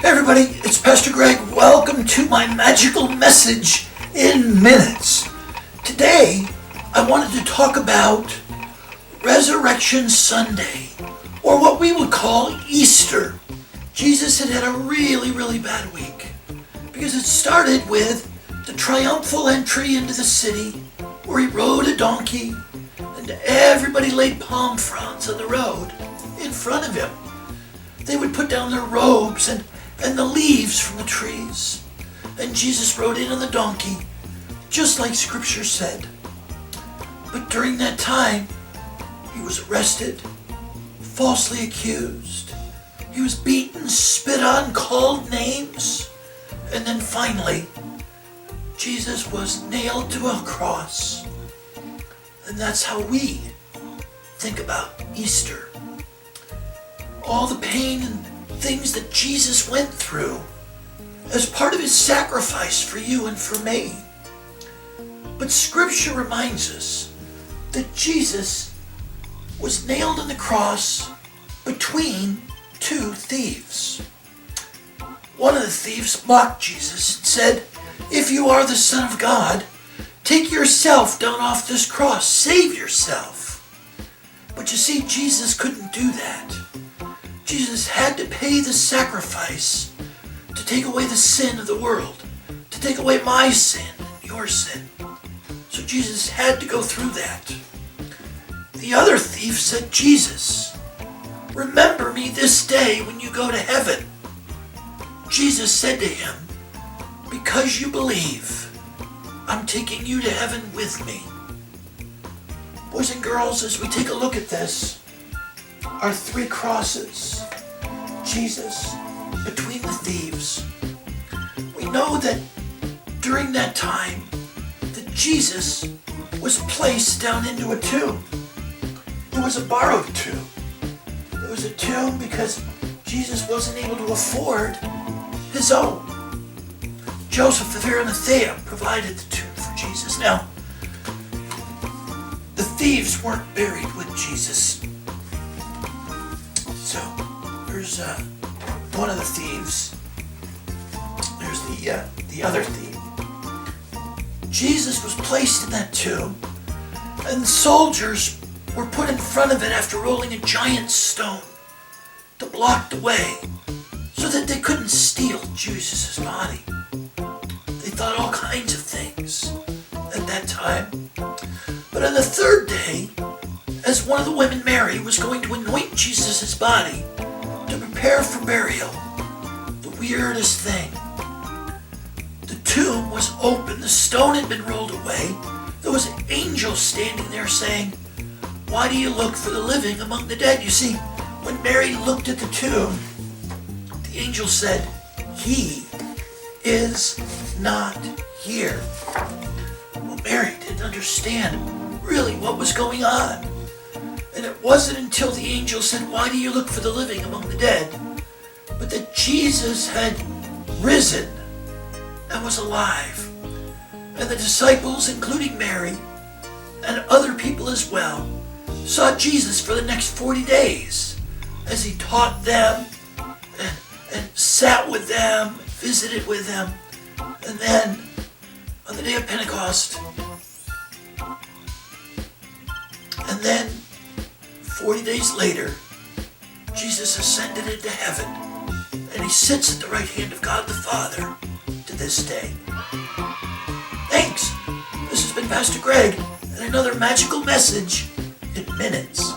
Hey everybody, it's Pastor Greg. Welcome to my magical message in minutes. Today, I wanted to talk about Resurrection Sunday, or what we would call Easter. Jesus had a really bad week, because it started with the triumphal entry into the city, where he rode a donkey, and everybody laid palm fronds on the road in front of him. They would put down their robes and the leaves from the trees. And Jesus rode in on the donkey, just like Scripture said. But during that time, he was arrested, falsely accused. He was beaten, spit on, called names. And then finally, Jesus was nailed to a cross. And that's how we think about Easter. All the pain and things that Jesus went through as part of his sacrifice for you and for me. But Scripture reminds us that Jesus was nailed on the cross between two thieves. One of the thieves mocked Jesus and said, "If you are the Son of God, take yourself down off this cross, save yourself." But you see, Jesus couldn't do that. Jesus had to pay the sacrifice to take away the sin of the world, to take away my sin, your sin. So Jesus had to go through that. The other thief said, "Jesus, remember me this day when you go to heaven." Jesus said to him, "Because you believe, I'm taking you to heaven with me." Boys and girls, as we take a look at this, are three crosses. Jesus between the thieves. We know that during that time that Jesus was placed down into a tomb. It was a borrowed tomb. It was a tomb because Jesus wasn't able to afford his own. Joseph of Arimathea provided the tomb for Jesus. Now, the thieves weren't buried with Jesus. So, there's one of the thieves. There's the other thief. Jesus was placed in that tomb, and the soldiers were put in front of it after rolling a giant stone to block the way so that they couldn't steal Jesus' body. They thought all kinds of things at that time. But on the third day, as one of the women, Mary, was going to anoint Jesus' body to prepare for burial, the weirdest thing. The tomb was open, the stone had been rolled away. There was an angel standing there saying, "Why do you look for the living among the dead?" You see, when Mary looked at the tomb, the angel said, "He is not here." Well, Mary didn't understand really what was going on. And it wasn't until the angel said, "Why do you look for the living among the dead?" but that Jesus had risen and was alive. And the disciples, including Mary, and other people as well, saw Jesus for the next 40 days as he taught them and sat with them, visited with them. And then, on the day of Pentecost, and then 40 days later, Jesus ascended into heaven, and he sits at the right hand of God the Father to this day. Thanks. This has been Pastor Greg, and another magical message in minutes.